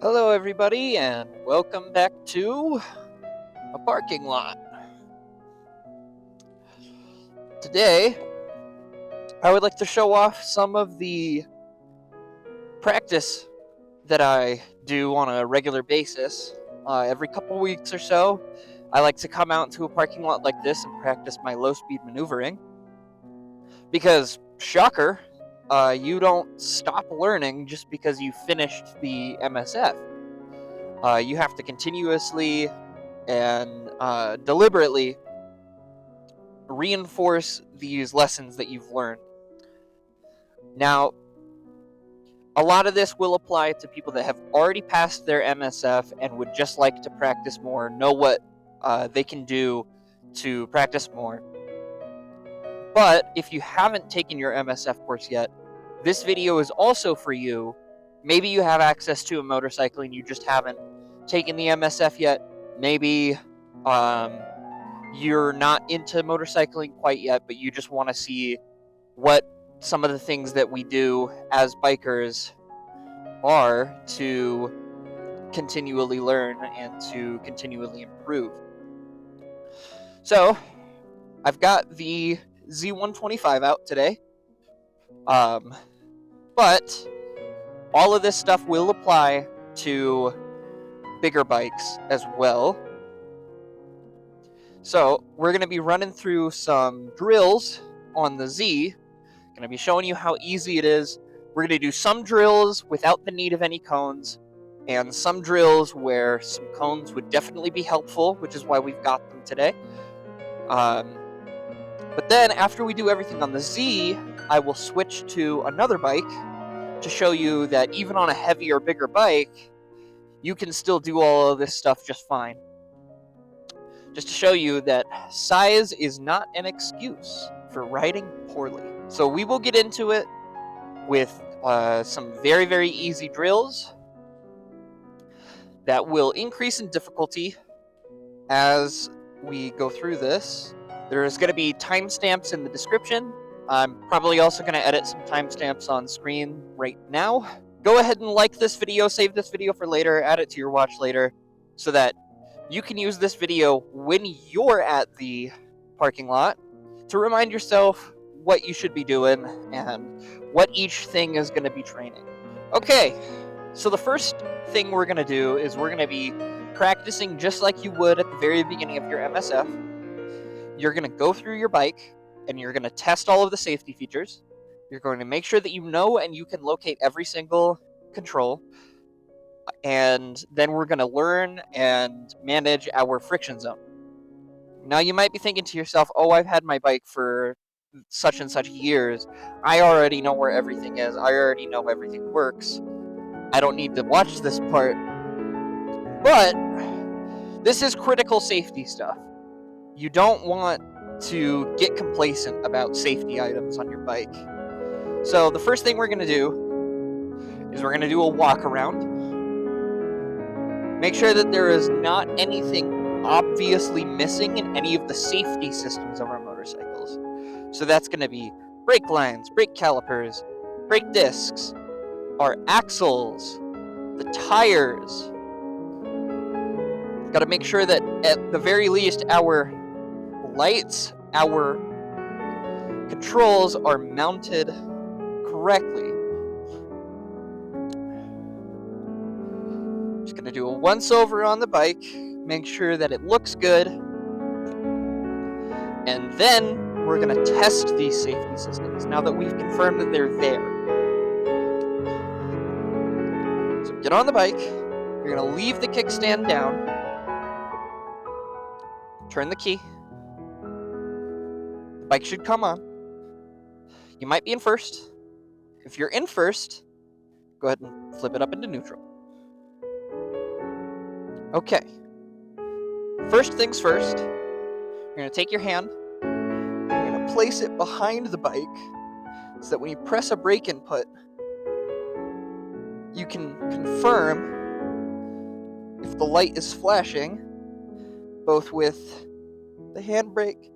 Hello everybody and welcome back to a parking lot. Today, I would like to show off some of the practice that I do on a regular basis. Every couple weeks or so, I like to come out to a parking lot like this and practice my low-speed maneuvering. Because, shocker, you don't stop learning just because you finished the MSF. You have to continuously and deliberately reinforce these lessons that you've learned. Now, a lot of this will apply to people that have already passed their MSF and would just like to practice more, know what they can do to practice more. But if you haven't taken your MSF course yet, this video is also for you. Maybe you have access to a motorcycle and you just haven't taken the MSF yet. Maybe you're not into motorcycling quite yet, but you just want to see what some of the things that we do as bikers are to continually learn and to continually improve. So, I've got the Z125 out today, but all of this stuff will apply to bigger bikes as well. So, we're going to be running through some drills on the Z. Going to be showing you how easy it is. We're going to do some drills without the need of any cones, and some drills where some cones would definitely be helpful, which is why we've got them today. But then, after we do everything on the Z, I will switch to another bike to show you that even on a heavier, bigger bike, you can still do all of this stuff just fine. Just to show you that size is not an excuse for riding poorly. So we will get into it with some very, very easy drills that will increase in difficulty as we go through this. There's going to be timestamps in the description. I'm probably also going to edit some timestamps on screen right now. Go ahead and like this video, save this video for later, add it to your watch later, so that you can use this video when you're at the parking lot to remind yourself what you should be doing and what each thing is going to be training. Okay, so the first thing we're going to do is we're going to be practicing just like you would at the very beginning of your MSF. You're going to go through your bike and you're going to test all of the safety features. You're going to make sure that you know and you can locate every single control. And then we're going to learn and manage our friction zone. Now you might be thinking to yourself, oh, I've had my bike for such and such years. I already know where everything is. I already know everything works. I don't need to watch this part. But this is critical safety stuff. You don't want to get complacent about safety items on your bike. So the first thing we're going to do is we're going to do a walk around. Make sure that there is not anything obviously missing in any of the safety systems of our motorcycles. So that's going to be brake lines, brake calipers, brake discs, our axles, the tires. Got to make sure that at the very least our lights, our controls are mounted correctly. Just going to do a once over on the bike, make sure that it looks good, and then we're going to test these safety systems now that we've confirmed that they're there. So get on the bike, you're going to leave the kickstand down, turn the key, the bike should come on. You might be in first. If you're in first, go ahead and flip it up into neutral. Okay. First things first, you're going to take your hand, you're going to place it behind the bike so that when you press a brake input, you can confirm if the light is flashing, both with the handbrake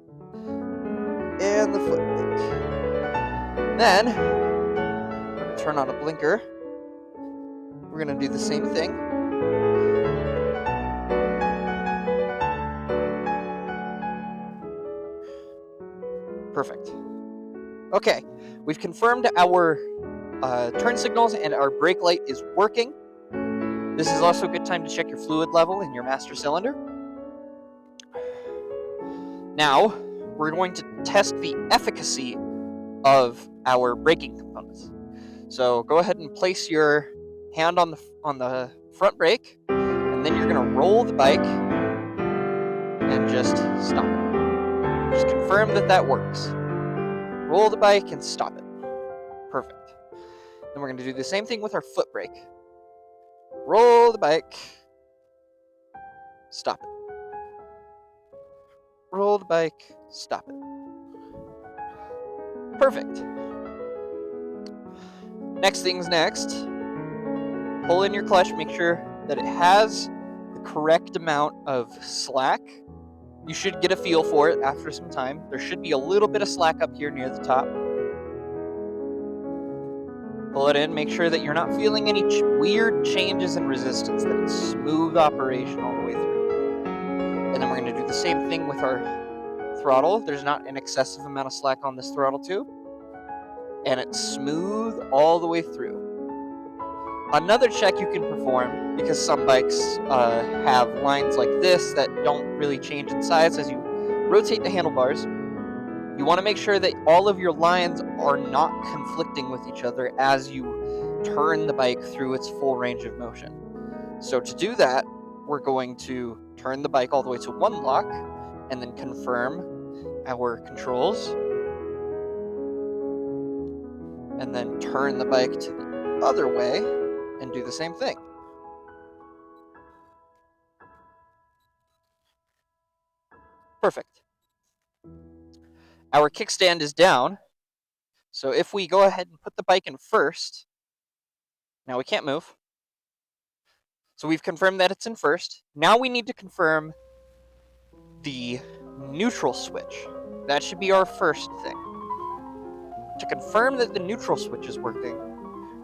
and the foot brake. Then, we're going to turn on a blinker. We're we're going to do the same thing. Perfect. Okay, we've confirmed our turn signals and our brake light is working. This is also a good time to check your fluid level in your master cylinder. Now, we're going to test the efficacy of our braking components. So go ahead and place your hand on the front brake, and then you're going to roll the bike and just stop it. Just confirm that that works. Roll the bike and stop it. Perfect. Then we're going to do the same thing with our foot brake. Roll the bike. Stop it. Roll the bike. Stop it. Perfect. Next thing's next. Pull in your clutch. Make sure that it has the correct amount of slack. You should get a feel for it after some time. There should be a little bit of slack up here near the top. Pull it in. Make sure that you're not feeling any weird changes in resistance, that it's smooth operation all the way through. And then we're going to do the same thing with our throttle. There's not an excessive amount of slack on this throttle too. And it's smooth all the way through. Another check you can perform, because some bikes have lines like this that don't really change in size as you rotate the handlebars, you want to make sure that all of your lines are not conflicting with each other as you turn the bike through its full range of motion. So to do that, we're going to turn the bike all the way to one lock and then confirm our controls, and then turn the bike to the other way and do the same thing. Perfect. Our kickstand is down, so if we go ahead and put the bike in first, now we can't move. So we've confirmed that it's in first. Now we need to confirm the neutral switch. That should be our first thing. To confirm that the neutral switch is working,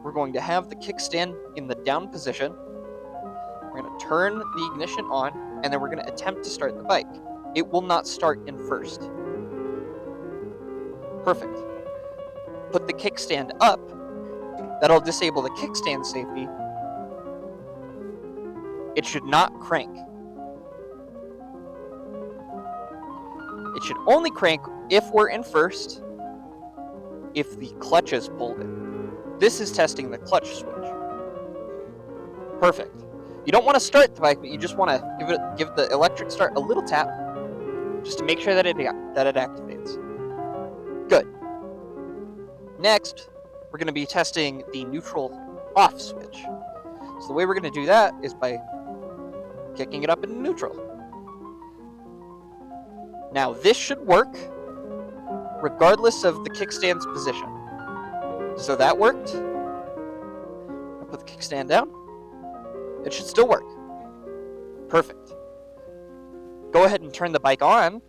we're going to have the kickstand in the down position. We're going to turn the ignition on, and then we're going to attempt to start the bike. It will not start in first. Perfect. Put the kickstand up. That'll disable the kickstand safety. It should not crank. It should only crank if we're in first, if the clutch is pulled in. This is testing the clutch switch. Perfect. You don't want to start the bike, but you just want to give the electric start a little tap, just to make sure that it activates. Good. Next, we're going to be testing the neutral off switch. So the way we're going to do that is by kicking it up into neutral. Now this should work regardless of the kickstand's position. So that worked. I put the kickstand down. It should still work. Perfect. Go ahead and turn the bike on.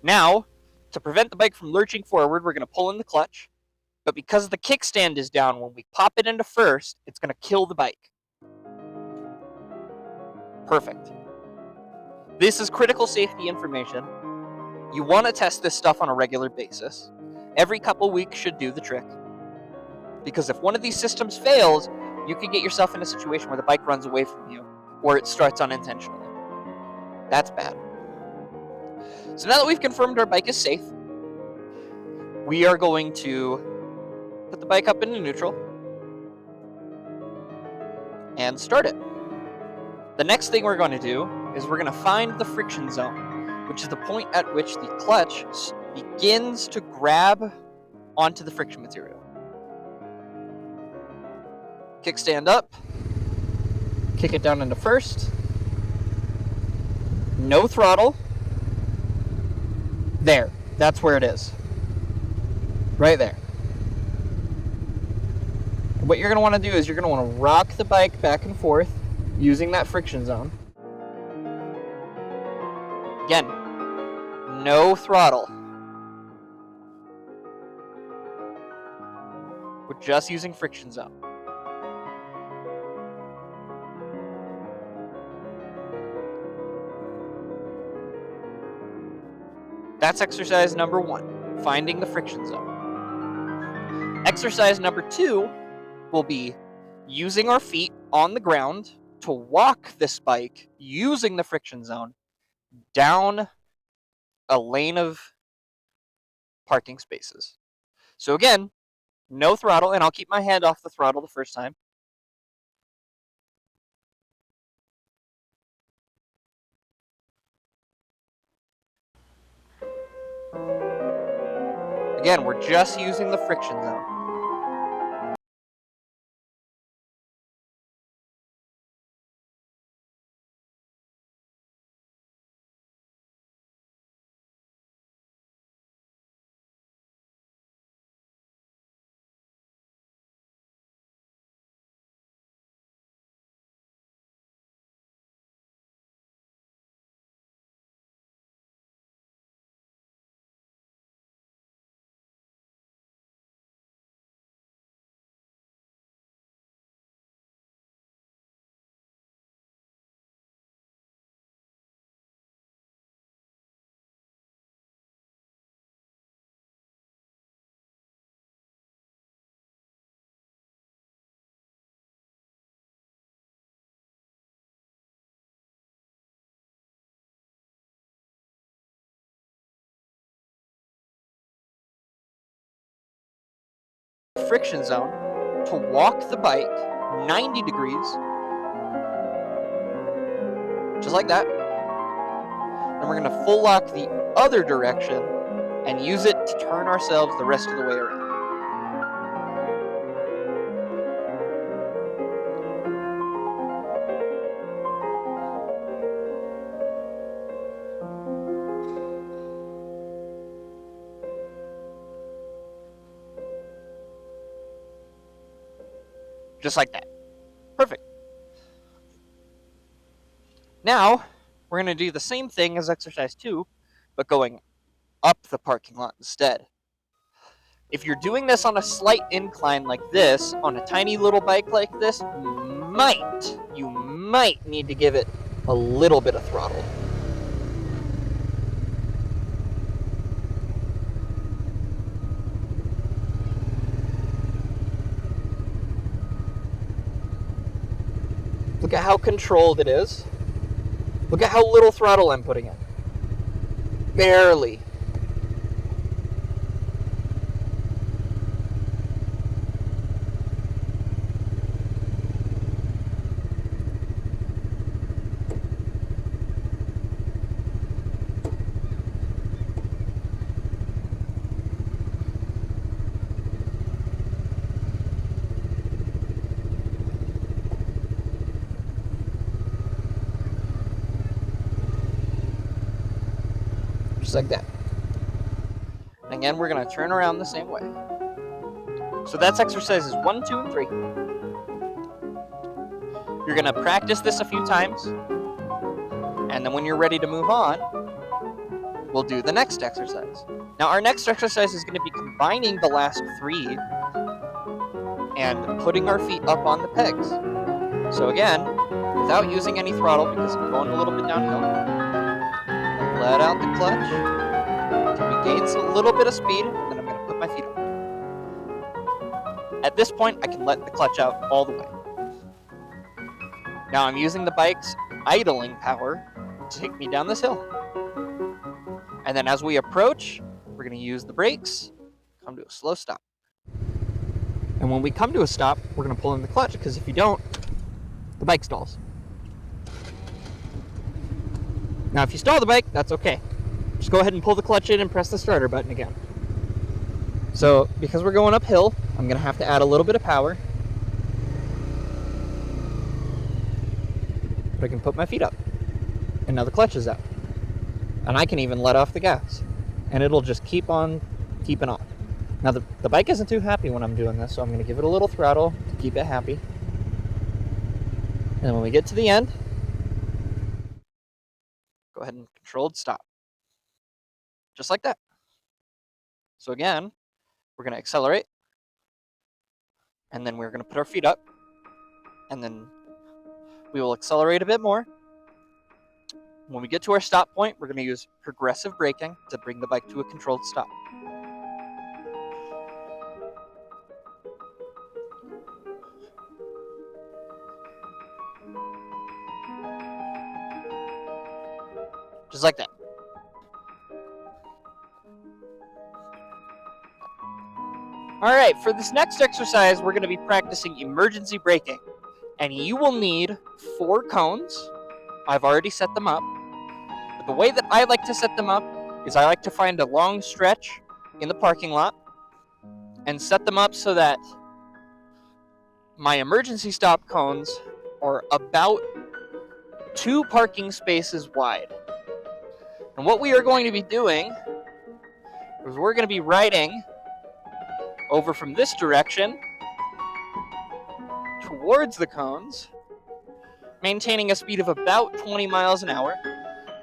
Now, to prevent the bike from lurching forward, we're going to pull in the clutch. But because the kickstand is down, when we pop it into first, it's going to kill the bike. Perfect. This is critical safety information. You want to test this stuff on a regular basis. Every couple weeks should do the trick. Because if one of these systems fails, you could get yourself in a situation where the bike runs away from you, or it starts unintentionally. That's bad. So now that we've confirmed our bike is safe, we are going to put the bike up into neutral and start it. The next thing we're going to do is we're going to find the friction zone, which is the point at which the clutch begins to grab onto the friction material. Kickstand up, kick it down into first, no throttle. There, that's where it is. Right there. What you're going to want to do is you're going to want to rock the bike back and forth using that friction zone. Again, no throttle. We're just using friction zone. That's exercise number 1, finding the friction zone. Exercise number 2 will be using our feet on the ground to walk this bike using the friction zone down a lane of parking spaces. So again, no throttle, and I'll keep my hand off the throttle the first time. Again, we're just using the friction zone. Friction zone to walk the bike 90 degrees, just like that. And we're going to full lock the other direction and use it to turn ourselves the rest of the way around. Just like that. Perfect. Now, we're going to do the same thing as exercise 2, but going up the parking lot instead. If you're doing this on a slight incline like this, on a tiny little bike like this, you might need to give it a little bit of throttle. Look at how controlled it is. Look at how little throttle I'm putting in. Barely. Just like that. And again, we're going to turn around the same way. So that's exercises 1, 2, and 3. You're going to practice this a few times, and then when you're ready to move on, we'll do the next exercise. Now, our next exercise is going to be combining the last 3 and putting our feet up on the pegs. So again, without using any throttle, because I'm going a little bit downhill, let out the clutch until we gain a little bit of speed, and then I'm going to put my feet up. At this point, I can let the clutch out all the way. Now I'm using the bike's idling power to take me down this hill. And then as we approach, we're going to use the brakes, come to a slow stop. And when we come to a stop, we're going to pull in the clutch, because if you don't, the bike stalls. Now if you stall the bike, that's okay. Just go ahead and pull the clutch in and press the starter button again. So because we're going uphill, I'm going to have to add a little bit of power. But I can put my feet up. And now the clutch is out. And I can even let off the gas. And it'll just keep on keeping on. Now the bike isn't too happy when I'm doing this, so I'm going to give it a little throttle to keep it happy. And then when we get to the end, go ahead and controlled stop. Just like that. So again, we're going to accelerate. And then we're going to put our feet up. And then we will accelerate a bit more. When we get to our stop point, we're going to use progressive braking to bring the bike to a controlled stop. Just like that. Alright, for this next exercise, we're going to be practicing emergency braking. And you will need 4 cones. I've already set them up. But the way that I like to set them up is I like to find a long stretch in the parking lot and set them up so that my emergency stop cones are about 2 parking spaces wide. And what we are going to be doing is we're going to be riding over from this direction towards the cones, maintaining a speed of about 20 miles an hour.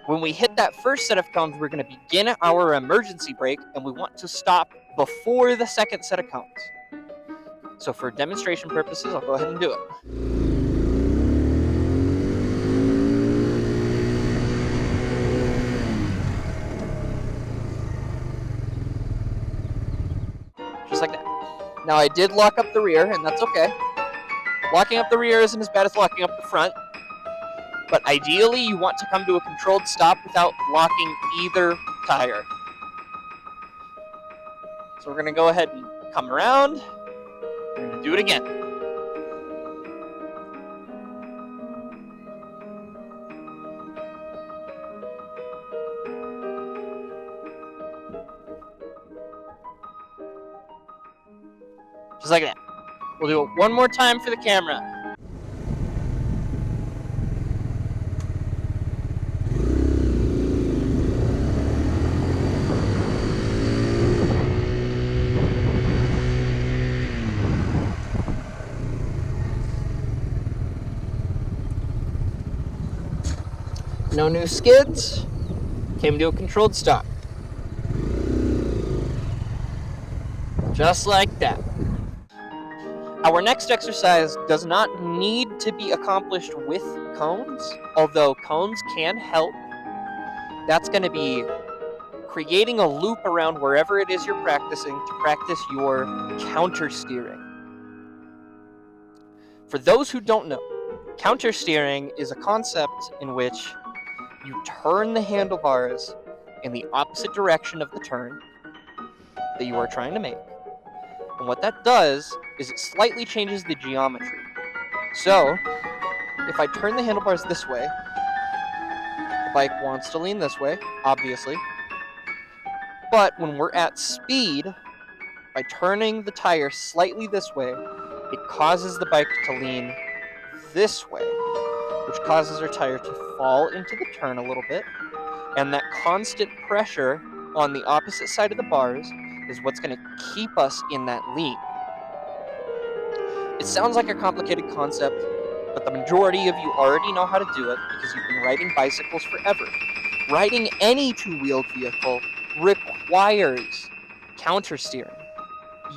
When we hit that first set of cones, we're going to begin our emergency brake, and we want to stop before the second set of cones. So for demonstration purposes, I'll go ahead and do it. Just like that. Now I did lock up the rear, and that's okay. Locking up the rear isn't as bad as locking up the front, but ideally you want to come to a controlled stop without locking either tire. So we're going to go ahead and come around. We're going to do it again. Just like that. We'll do it one more time for the camera. No new skids. Came to a controlled stop. Just like that. Our next exercise does not need to be accomplished with cones, although cones can help. That's going to be creating a loop around wherever it is you're practicing to practice your counter steering. For those who don't know, counter steering is a concept in which you turn the handlebars in the opposite direction of the turn that you are trying to make. And what that does is it slightly changes the geometry. So, if I turn the handlebars this way, the bike wants to lean this way, obviously. But when we're at speed, by turning the tire slightly this way, it causes the bike to lean this way, which causes our tire to fall into the turn a little bit. And that constant pressure on the opposite side of the bars is what's going to keep us in that lean. It sounds like a complicated concept, but the majority of you already know how to do it because you've been riding bicycles forever. Riding any two-wheeled vehicle requires counter steering.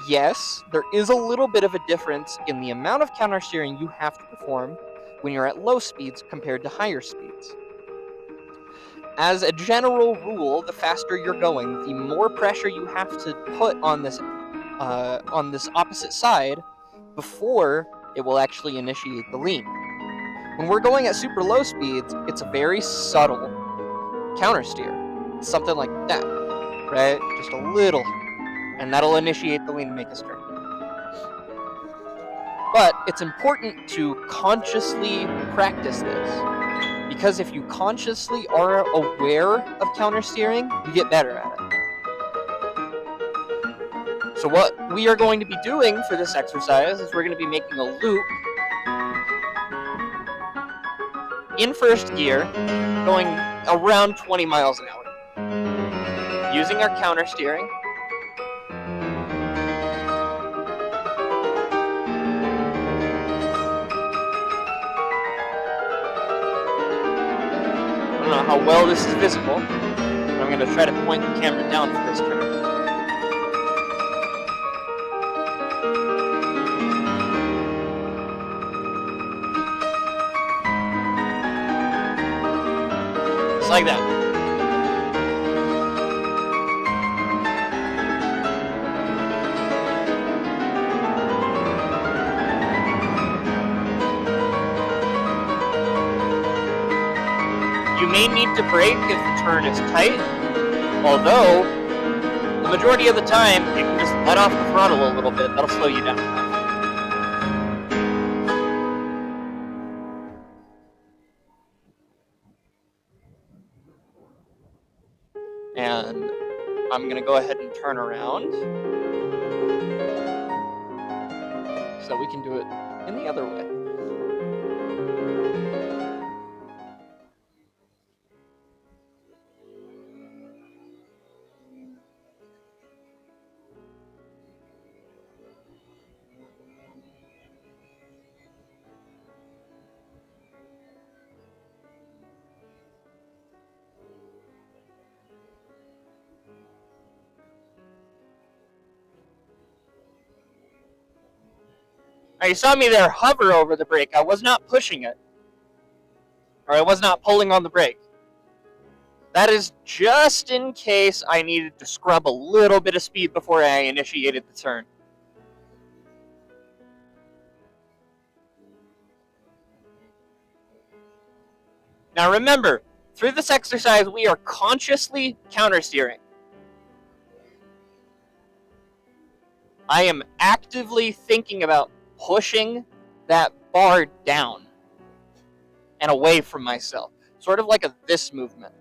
Yes, there is a little bit of a difference in the amount of counter steering you have to perform when you're at low speeds compared to higher speeds. As a general rule, the faster you're going, the more pressure you have to put on this opposite side before it will actually initiate the lean. When we're going at super low speeds, it's a very subtle counter steer. It's something like that, right? Just a little, and that'll initiate the lean and make us turn. But it's important to consciously practice this, because if you consciously are aware of counter steering, you get better at it. So what we are going to be doing for this exercise is we're going to be making a loop in first gear, going around 20 miles an hour, using our counter steering. I don't know how well this is visible, but I'm going to try to point the camera down for this turn. Just like that. You may need to brake if the turn is tight, although the majority of the time you can just let off the throttle a little bit. That'll slow you down enough. And I'm going to go ahead and turn around so we can do it in the other way. Now, you saw me there hover over the brake. I was not pushing it, or I was not pulling on the brake. That is just in case I needed to scrub a little bit of speed before I initiated the turn. Now remember, through this exercise, we are consciously countersteering. I am actively thinking about pushing that bar down and away from myself, sort of like a this movement.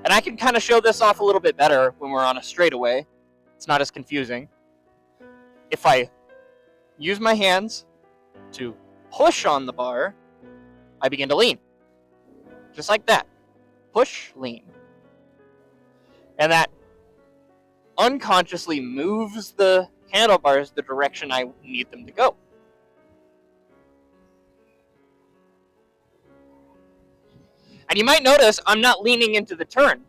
And I can kind of show this off a little bit better when we're on a straightaway. It's not as confusing. If I use my hands to push on the bar, I begin to lean. Just like that. Push, lean. And that unconsciously moves the handlebars the direction I need them to go. And you might notice I'm not leaning into the turn.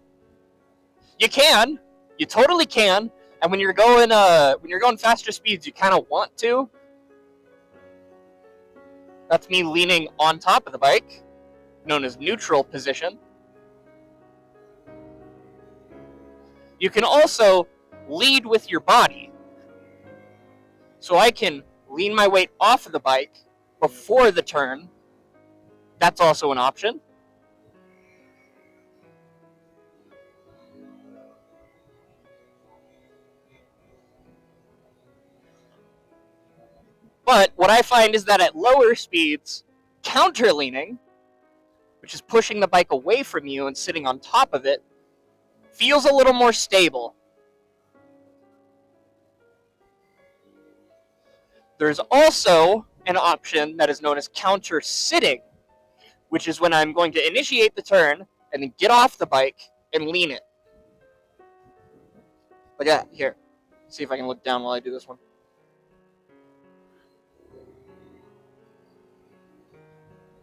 You can. You totally can. And when you're going faster speeds, you kind of want to. That's me leaning on top of the bike, known as neutral position. You can also lead with your body. So I can lean my weight off of the bike before the turn. That's also an option. But what I find is that at lower speeds, counter-leaning, which is pushing the bike away from you and sitting on top of it, feels a little more stable. There's also an option that is known as counter-sitting, which is when I'm going to initiate the turn and then get off the bike and lean it. Like that. Here. See if I can look down while I do this one.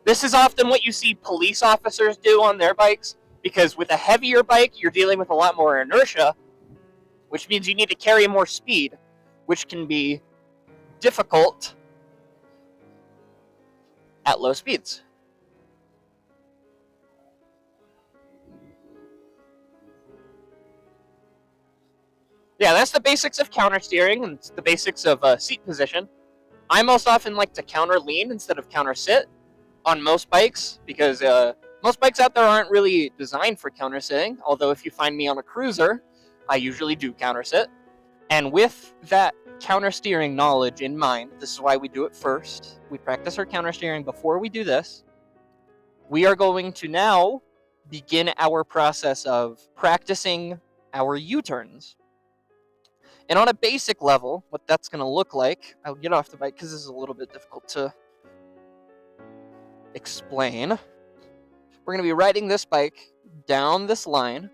This is often what you see police officers do on their bikes, because with a heavier bike, you're dealing with a lot more inertia, which means you need to carry more speed, which can be difficult at low speeds. Yeah, that's the basics of counter steering, and it's the basics of seat position. I most often like to counter lean instead of counter sit on most bikes, because most bikes out there aren't really designed for counter sitting, although if you find me on a cruiser, I usually do counter sit. And with that counter steering knowledge in mind, this is why we do it first. We practice our counter steering before we do this. We are going to now begin our process of practicing our U-turns. And on a basic level, what that's going to look like, I'll get off the bike because this is a little bit difficult to explain. We're going to be riding this bike down this line,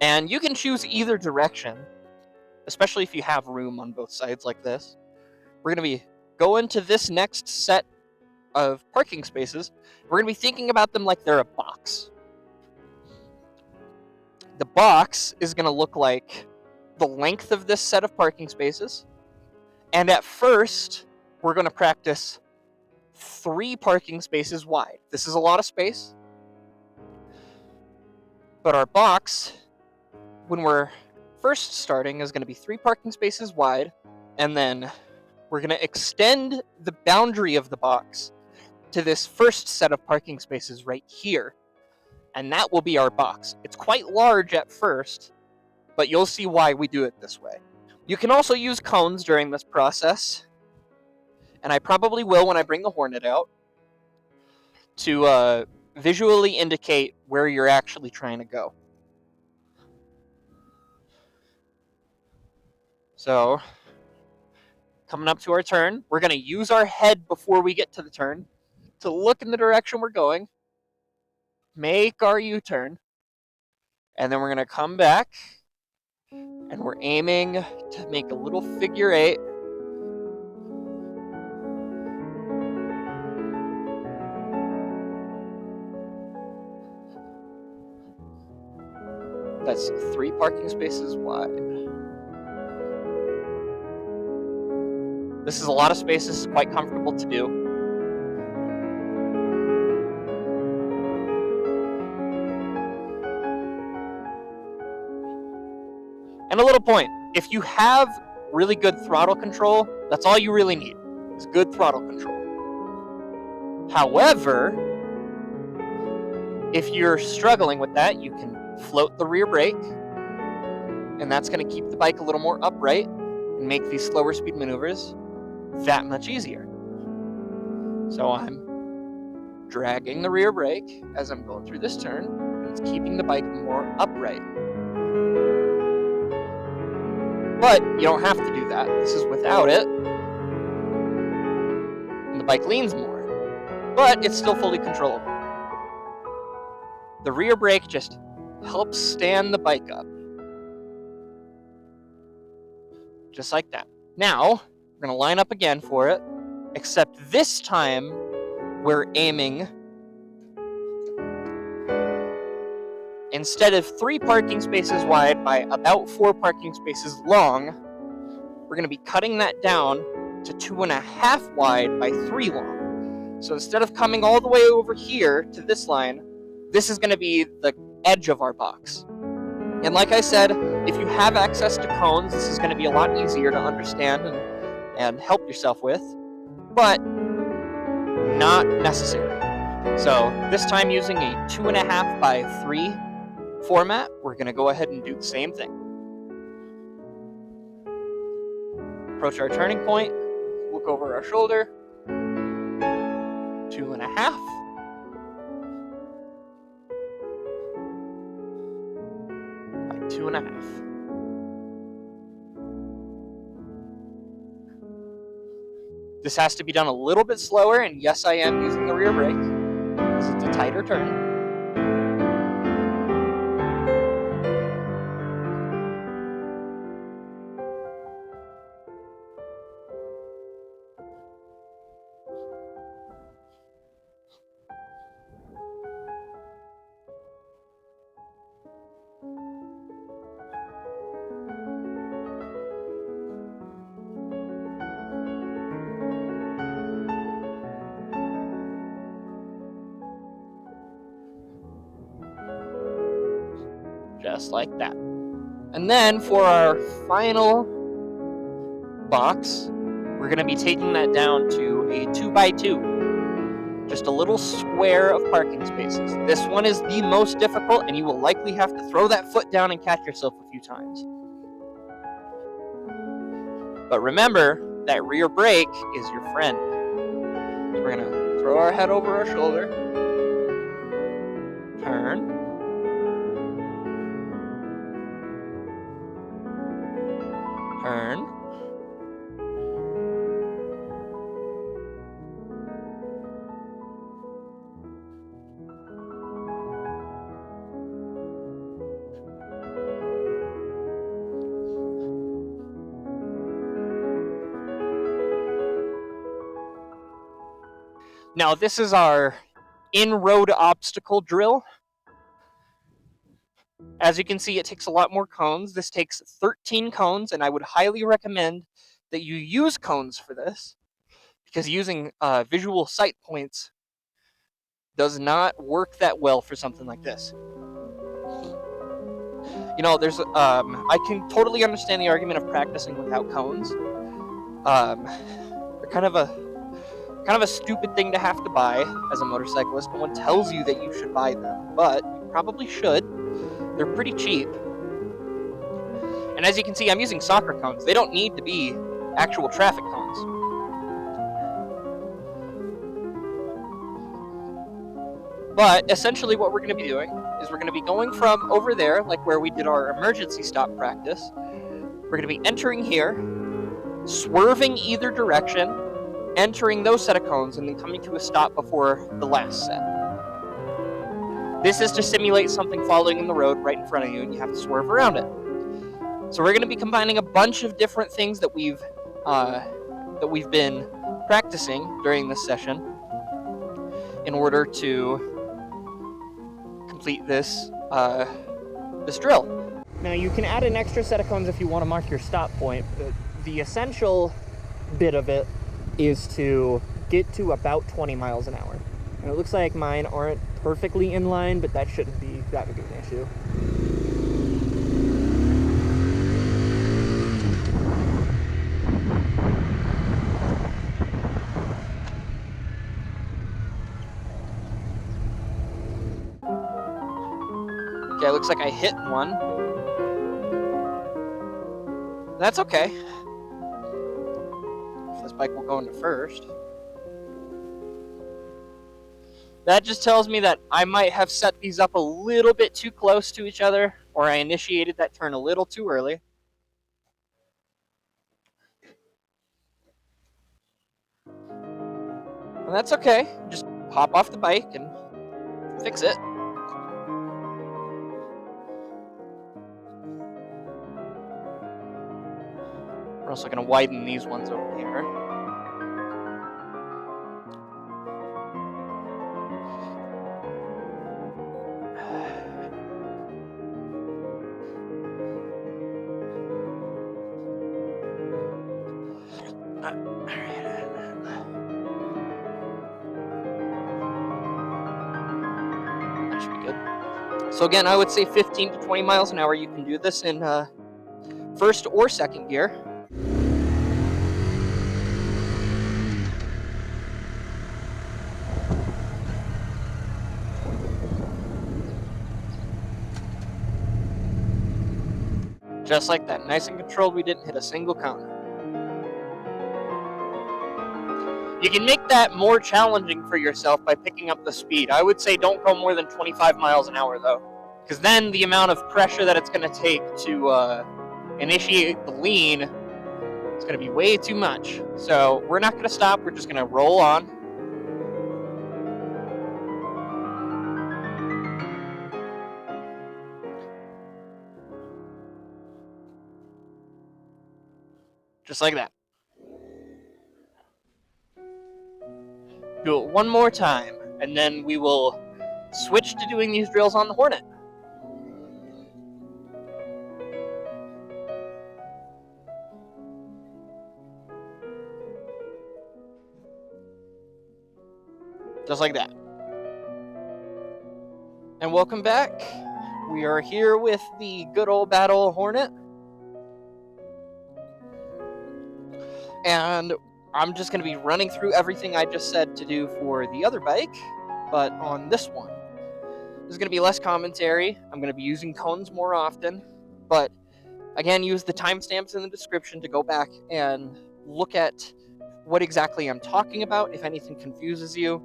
and you can choose either direction, especially if you have room on both sides like this. We're going to be going to this next set of parking spaces. We're going to be thinking about them like they're a box. the box is going to look like the length of this set of parking spaces. And at first, we're going to practice 3 parking spaces wide. This is a lot of space. But our box, when we're first starting, is going to be 3 parking spaces wide. And then we're going to extend the boundary of the box to this first set of parking spaces right here. And that will be our box. It's quite large at first, but you'll see why we do it this way. You can also use cones during this process, and I probably will when I bring the Hornet out, to visually indicate where you're actually trying to go. So, coming up to our turn, we're going to use our head before we get to the turn to look in the direction we're going, make our U-turn, and then we're going to come back, and we're aiming to make a little figure 8. That's 3 parking spaces wide. This is a lot of space. This is quite comfortable to do. And a little point, if you have really good throttle control, that's all you really need, is good throttle control. However, if you're struggling with that, you can float the rear brake, and that's going to keep the bike a little more upright and make these slower speed maneuvers that much easier. So I'm dragging the rear brake as I'm going through this turn, and it's keeping the bike more upright. But you don't have to do that. This is without it. And the bike leans more. But it's still fully controllable. The rear brake just helps stand the bike up. Just like that. Now, we're going to line up again for it. Except this time, we're aiming, instead of 3 parking spaces wide by about 4 parking spaces long, we're going to be cutting that down to 2.5 wide by 3 long. So instead of coming all the way over here to this line, this is going to be the edge of our box. And like I said, if you have access to cones, this is going to be a lot easier to understand and help yourself with, but not necessary. So this time, using a 2.5 by 3 format, we're going to go ahead and do the same thing. Approach our turning point, look over our shoulder, 2.5. By 2.5. This has to be done a little bit slower, and yes, I am using the rear brake because it's a tighter turn. Just like that. And then for our final box, we're going to be taking that down to a 2x2. Just a little square of parking spaces. This one is the most difficult, and you will likely have to throw that foot down and catch yourself a few times. But remember, that rear brake is your friend. So we're going to throw our head over our shoulder, turn, turn, Now this is our in-road obstacle drill. As you can see, it takes a lot more cones. This takes 13 cones, and I would highly recommend that you use cones for this, because using visual sight points does not work that well for something like this. You know, there's I can totally understand the argument of practicing without cones. They're kind of a stupid thing to have to buy as a motorcyclist. No one tells you that you should buy them, but you probably should. They're pretty cheap. And as you can see, I'm using soccer cones. They don't need to be actual traffic cones. But essentially what we're going to be doing is we're going to be going from over there, like where we did our emergency stop practice. We're going to be entering here, swerving either direction, entering those set of cones, and then coming to a stop before the last set. This is to simulate something falling in the road right in front of you, and you have to swerve around it. So we're going to be combining a bunch of different things that we've been practicing during this session in order to complete this drill. Now you can add an extra set of cones if you want to mark your stop point, but the essential bit of it is to get to about 20 miles an hour. And it looks like mine aren't perfectly in line, but that shouldn't be that big of an issue. Okay, looks like I hit one. That's okay. This bike will go into first. That just tells me that I might have set these up a little bit too close to each other, or I initiated that turn a little too early. And that's okay. Just hop off the bike and fix it. We're also going to widen these ones over here. That should be good. So again, I would say 15 to 20 miles an hour. You can do this in first or second gear. Just like that, nice and controlled, we didn't hit a single cone. You can make that more challenging for yourself by picking up the speed. I would say don't go more than 25 miles an hour though, because then the amount of pressure that it's going to take to initiate the lean is going to be way too much. So we're not going to stop, we're just going to roll on. Just like that. Do it one more time, and then we will switch to doing these drills on the Hornet. Just like that. And welcome back. We are here with the good old battle Hornet. And I'm just going to be running through everything I just said to do for the other bike, but on this one. There's going to be less commentary. I'm going to be using cones more often, but again, use the timestamps in the description to go back and look at what exactly I'm talking about, if anything confuses you.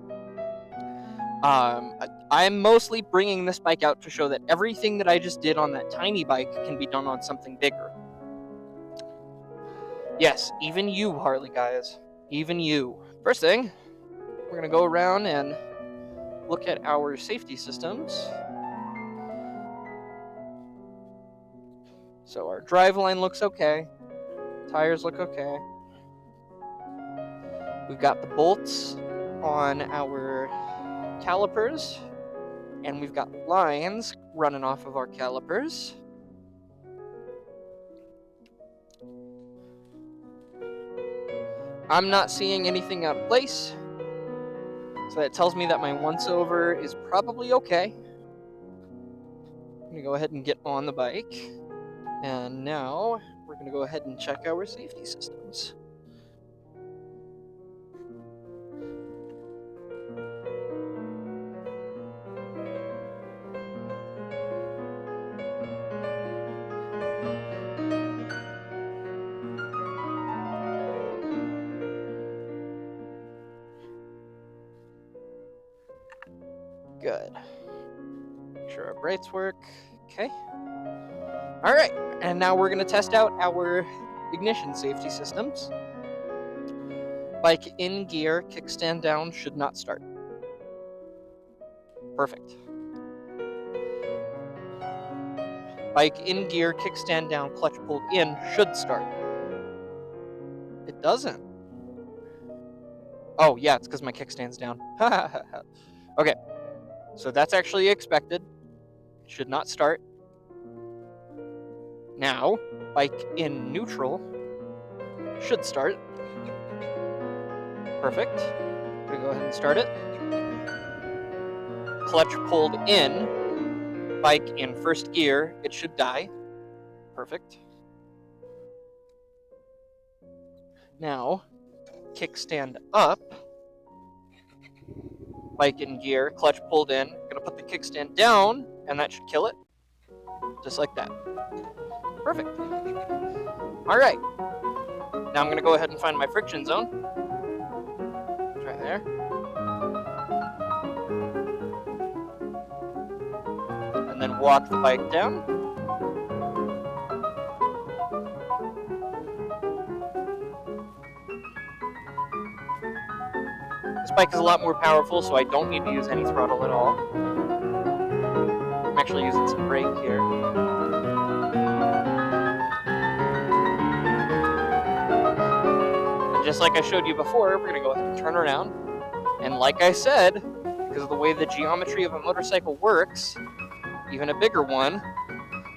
I'm mostly bringing this bike out to show that everything that I just did on that tiny bike can be done on something bigger. Yes, even you, Harley guys. Even you. First thing, we're going to go around and look at our safety systems. So our driveline looks okay. Tires look okay. We've got the bolts on our calipers. And we've got lines running off of our calipers. I'm not seeing anything out of place. So that tells me that my once-over is probably okay. I'm going to go ahead and get on the bike. And now we're going to go ahead and check our safety systems. Good. Make sure our brakes work. Okay. All right. And now we're going to test out our ignition safety systems. Bike in gear, kickstand down, should not start. Perfect. Bike in gear, kickstand down, clutch pulled in, should start. It doesn't. Oh, yeah, it's because my kickstand's down. Okay. So that's actually expected. It should not start. Now, bike in neutral should start. Perfect. I'm gonna go ahead and start it. Clutch pulled in. Bike in first gear. It should die. Perfect. Now, kickstand up. Bike in gear. Clutch pulled in. Gonna put the kickstand down, and that should kill it. Just like that. Perfect. All right. Now I'm going to go ahead and find my friction zone. It's right there. And then walk the bike down. This bike is a lot more powerful, so I don't need to use any throttle at all. I'm actually using some brake here. And just like I showed you before, we're going to go ahead and turn around. And like I said, because of the way the geometry of a motorcycle works, even a bigger one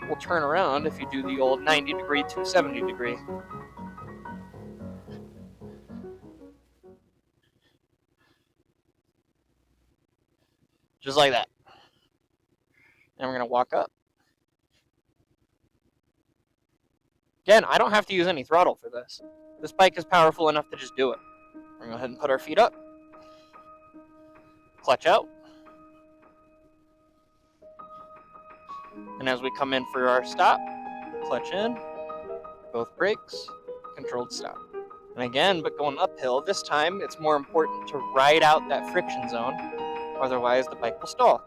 will turn around if you do the old 90 degree to 70 degree. Just like that. And we're going to walk up. Again, I don't have to use any throttle for this. This bike is powerful enough to just do it. We're going to go ahead and put our feet up. Clutch out. And as we come in for our stop, clutch in, both brakes, controlled stop. And again, but going uphill, this time it's more important to ride out that friction zone, otherwise the bike will stall.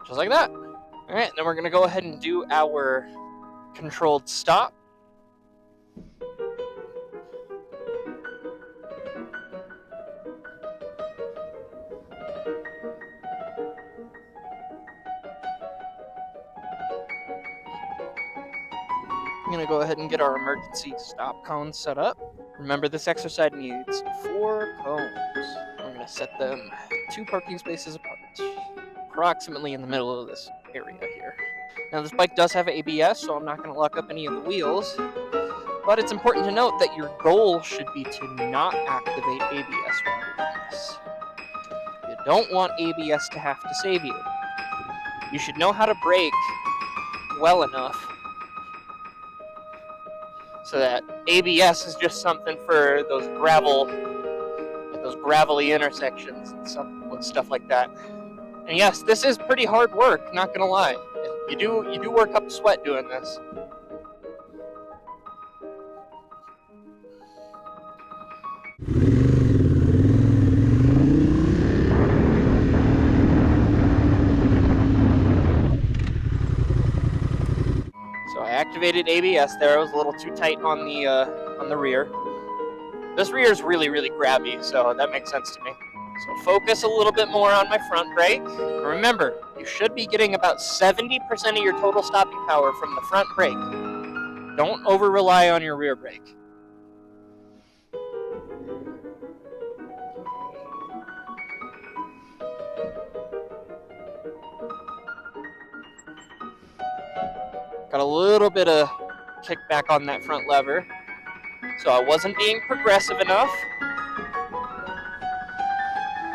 Just like that. All right, then we're going to go ahead and do our controlled stop. I'm going to go ahead and get our emergency stop cones set up. Remember, this exercise needs 4 cones. I'm going to set them 2 parking spaces apart, approximately in the middle of this area here. Now, this bike does have ABS, so I'm not going to lock up any of the wheels, but it's important to note that your goal should be to not activate ABS when you're doing this. You don't want ABS to have to save you. You should know how to brake well enough so that ABS is just something for those gravelly intersections and stuff like that. And yes, this is pretty hard work, not gonna lie. You do work up a sweat doing this. So I activated ABS there. I was a little too tight on the rear. This rear is really, really grabby, so that makes sense to me. So focus a little bit more on my front brake. Remember, you should be getting about 70% of your total stopping power from the front brake. Don't over-rely on your rear brake. Got a little bit of kickback on that front lever, so I wasn't being progressive enough.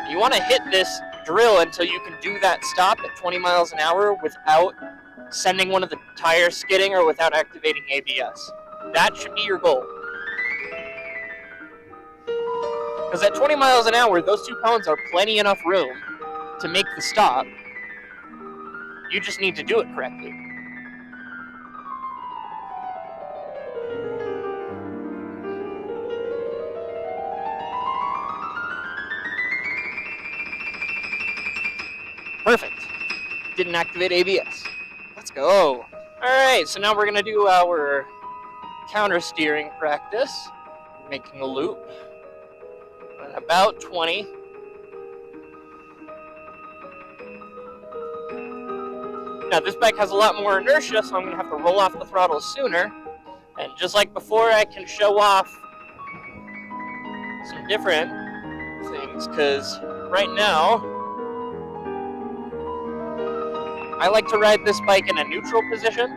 You want to hit this drill until you can do that stop at 20 miles an hour without sending one of the tires skidding or without activating ABS. That should be your goal. Because at 20 miles an hour, those two cones are plenty enough room to make the stop. You just need to do it correctly. Perfect. Didn't activate ABS. Let's go. Alright, so now we're going to do our counter steering practice. Making a loop. At about 20. Now this bike has a lot more inertia, so I'm going to have to roll off the throttle sooner. And just like before, I can show off some different things, because right now, I like to ride this bike in a neutral position.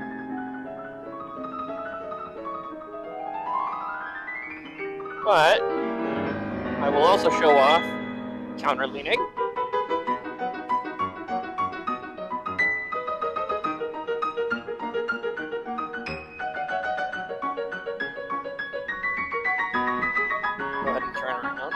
But I will also show off counter leaning. Go ahead and turn around.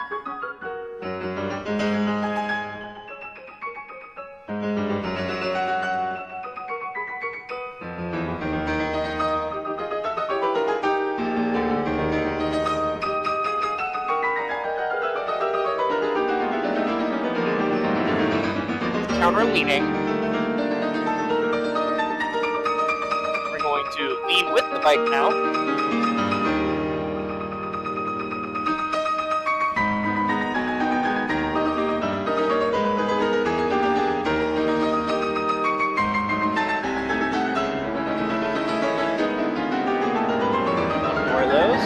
Counter leaning. We're going to lean with the bike now. One more of those.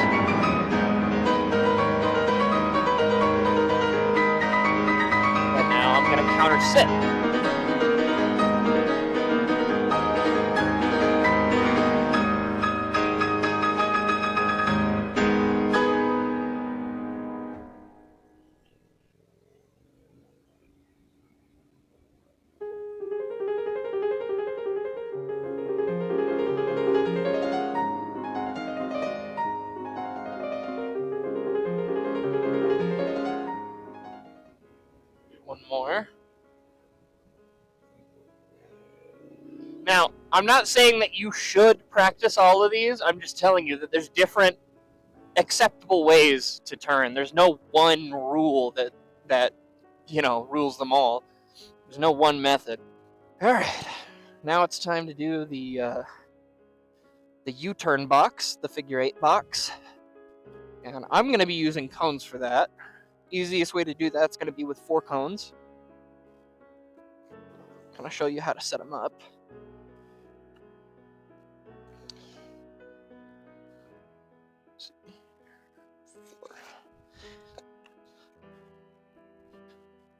And now I'm going to counter sit. One more. Now, I'm not saying that you should practice all of these. I'm just telling you that there's different acceptable ways to turn. There's no one rule that rules them all. There's no one method. All right, now it's time to do the U-turn box, the figure 8 box, and I'm going to be using cones for that. Easiest way to do that's going to be with 4 cones. I'm going to show you how to set them up.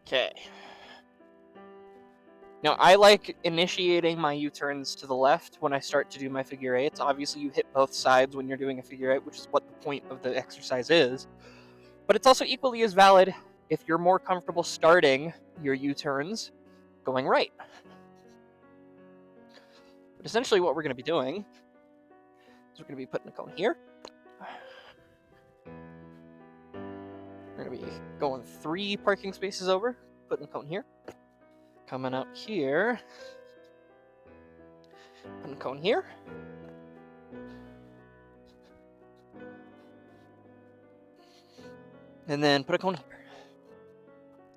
Okay. Now, I like initiating my U-turns to the left when I start to do my figure 8s. Obviously, you hit both sides when you're doing a figure 8, which is what the point of the exercise is. But it's also equally as valid if you're more comfortable starting your U-turns going right. But essentially what we're going to be doing is we're going to be putting a cone here. We're going to be going 3 parking spaces over, putting a cone here. Coming up here, putting a cone here. And then put a cone here.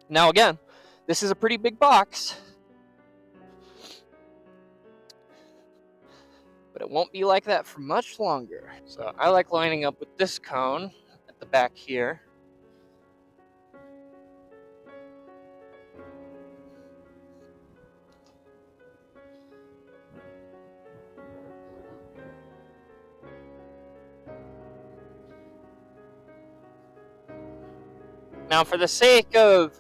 Now again, this is a pretty big box, but it won't be like that for much longer. So I like lining up with this cone at the back here. Now, for the sake of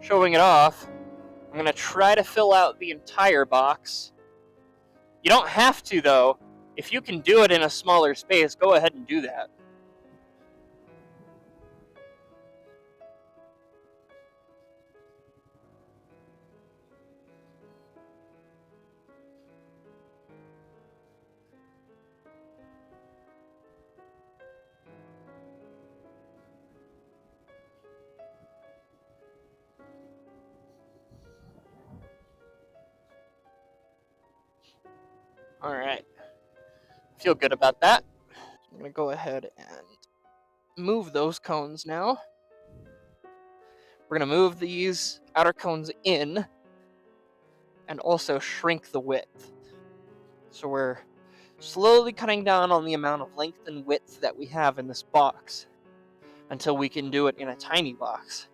showing it off, I'm going to try to fill out the entire box. You don't have to, though. If you can do it in a smaller space, go ahead and do that. All right. Feel good about that. I'm going to go ahead and move those cones now. We're going to move these outer cones in and also shrink the width. So we're slowly cutting down on the amount of length and width that we have in this box until we can do it in a tiny box.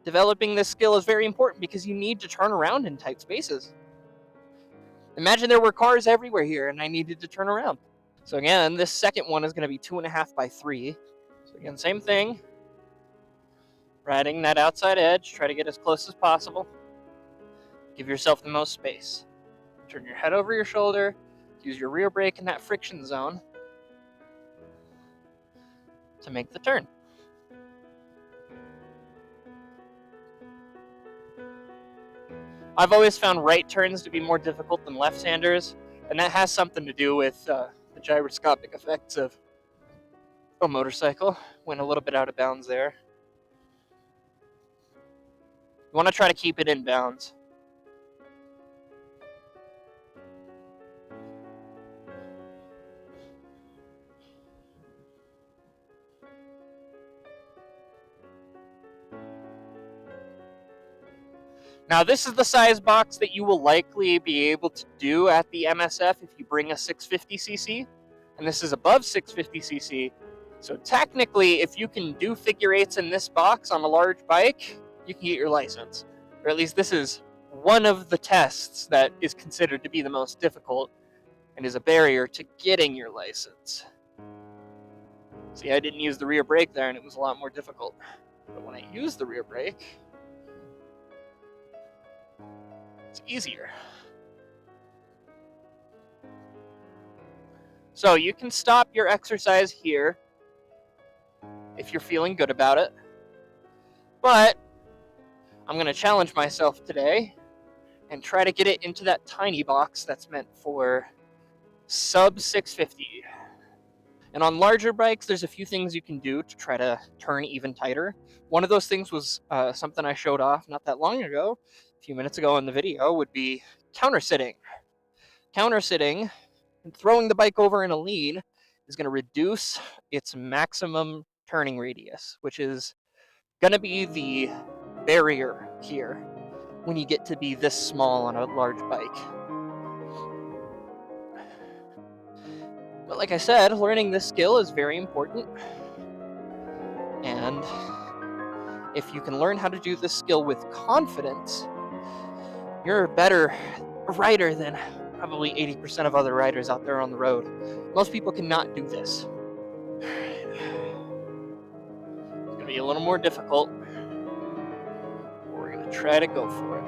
Developing this skill is very important because you need to turn around in tight spaces. Imagine there were cars everywhere here and I needed to turn around. So again, this second one is going to be 2.5 by 3. So again, same thing. Riding that outside edge, try to get as close as possible. Give yourself the most space. Turn your head over your shoulder. Use your rear brake in that friction zone to make the turn. I've always found right turns to be more difficult than left-handers, and that has something to do with the gyroscopic effects of a motorcycle. Went a little bit out of bounds there. You want to try to keep it in bounds. Now, this is the size box that you will likely be able to do at the MSF if you bring a 650cc, and this is above 650cc. So technically, if you can do figure eights in this box on a large bike, you can get your license. Or at least this is one of the tests that is considered to be the most difficult and is a barrier to getting your license. See, I didn't use the rear brake there and it was a lot more difficult. But when I use the rear brake, it's easier. So you can stop your exercise here if you're feeling good about it. But I'm going to challenge myself today and try to get it into that tiny box that's meant for sub 650. And on larger bikes, there's a few things you can do to try to turn even tighter. One of those things was something I showed off not that long ago, a few minutes ago in the video, would be counter-sitting. Counter-sitting and throwing the bike over in a lean is going to reduce its maximum turning radius, which is going to be the barrier here when you get to be this small on a large bike. But like I said, learning this skill is very important. And if you can learn how to do this skill with confidence, you're a better rider than probably 80% of other riders out there on the road. Most people cannot do this. It's going to be a little more difficult. We're going to try to go for it.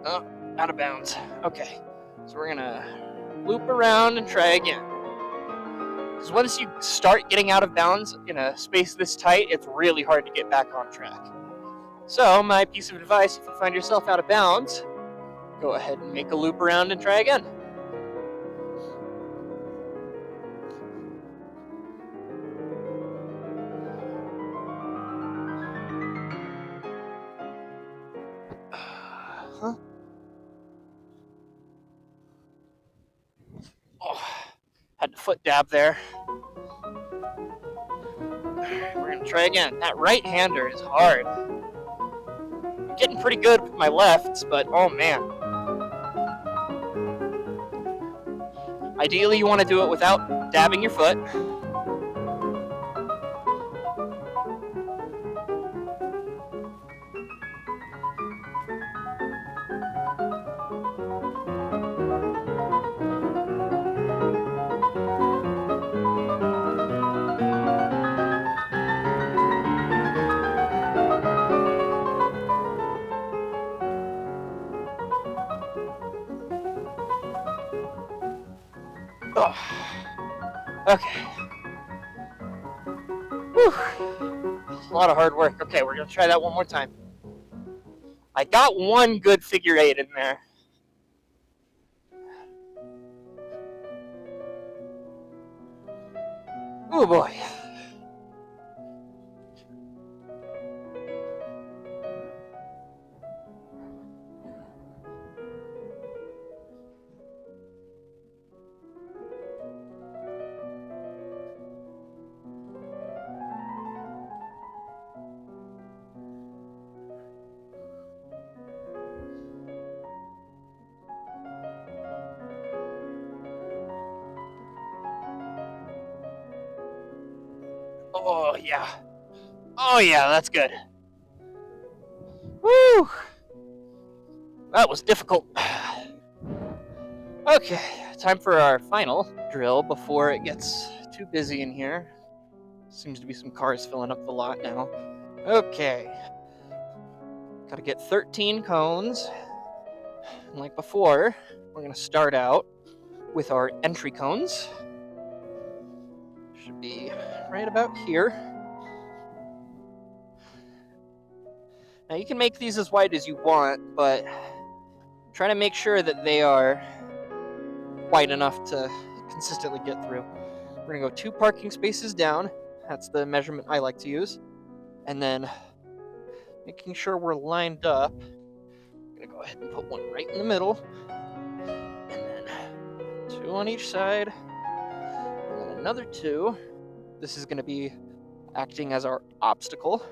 Oh, out of bounds. Okay, so we're gonna loop around and try again. Because once you start getting out of bounds in a space this tight, it's really hard to get back on track. So my piece of advice, if you find yourself out of bounds, go ahead and make a loop around and try again. Oh, had the foot dab there. We're gonna try again. That right-hander is hard. I'm getting pretty good with my lefts, but oh man. Ideally, you want to do it without dabbing your foot. Oh. Okay. Whew. A lot of hard work. Okay, we're going to try that one more time. I got one good figure 8 in there. Oh boy. Oh yeah. Oh yeah, that's good. Woo! That was difficult. Okay, time for our final drill before it gets too busy in here. Seems to be some cars filling up the lot now. Okay. Gotta get 13 cones. And like before, we're gonna start out with our entry cones. Should be right about here. Now you can make these as wide as you want, but try to make sure that they are wide enough to consistently get through. We're gonna go 2 parking spaces down. That's the measurement I like to use. And then making sure we're lined up, I'm gonna go ahead and put one right in the middle. And then 2 on each side. And then another 2. This is gonna be acting as our obstacle.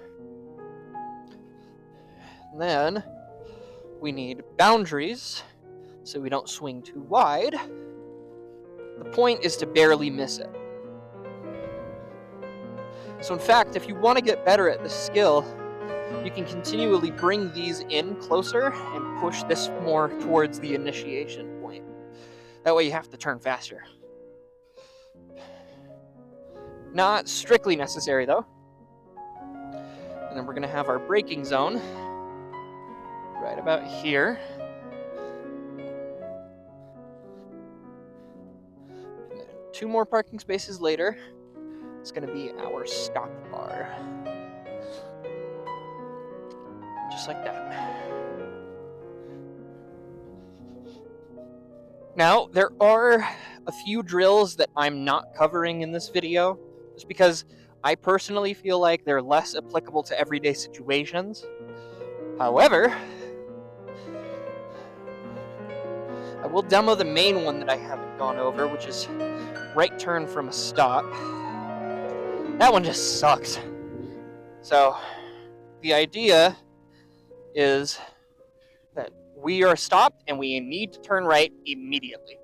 And then we need boundaries so we don't swing too wide. The point is to barely miss it. So in fact, if you want to get better at this skill, you can continually bring these in closer and push this more towards the initiation point. That way you have to turn faster. Not strictly necessary though. And then we're going to have our braking zone right about here. And then 2 more parking spaces later, it's going to be our stop bar. Just like that. Now, there are a few drills that I'm not covering in this video, just because I personally feel like they're less applicable to everyday situations. However, I will demo the main one that I haven't gone over, which is right turn from a stop. That one just sucks. So, the idea is that we are stopped and we need to turn right immediately.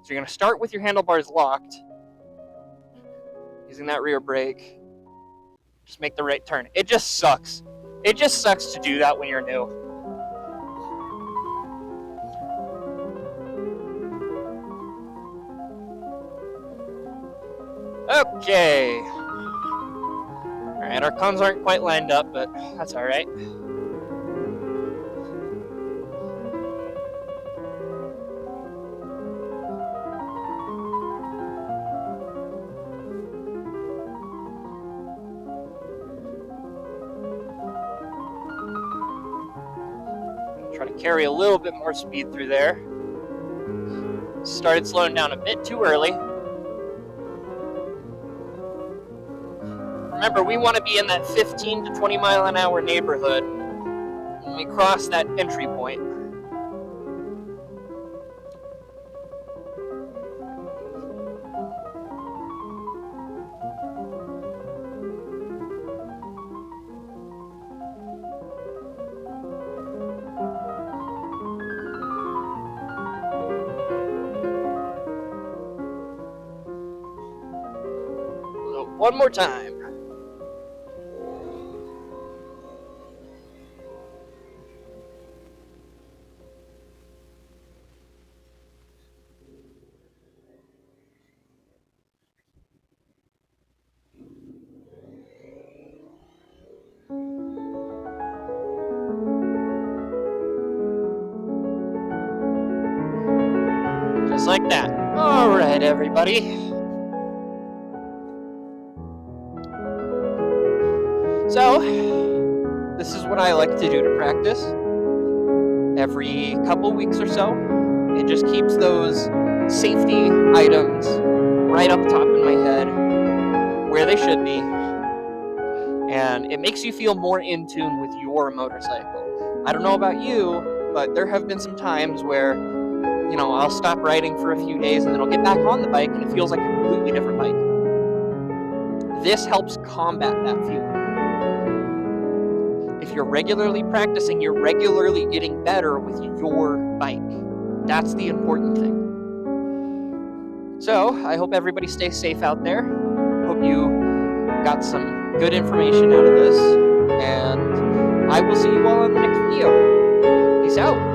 So you're going to start with your handlebars locked, using that rear brake. Just make the right turn. It just sucks. It just sucks to do that when you're new. Okay. Alright, our cones aren't quite lined up, but that's alright. Try to carry a little bit more speed through there. Started slowing down a bit too early. Remember, we want to be in that 15 to 20 mile an hour neighborhood when we cross that entry point. So, one more time. Just like that. Alright, everybody. So, this is what I like to do to practice. Every couple weeks or so, it just keeps those safety items right up top in my head, where they should be, and it makes you feel more in tune with your motorcycle. I don't know about you, but there have been some times where, I'll stop riding for a few days and then I'll get back on the bike and it feels like a completely different bike. This helps combat that feeling. If you're regularly practicing, you're regularly getting better with your bike. That's the important thing. So, I hope everybody stays safe out there. Hope you got some good information out of this. And I will see you all in the next video. Peace out.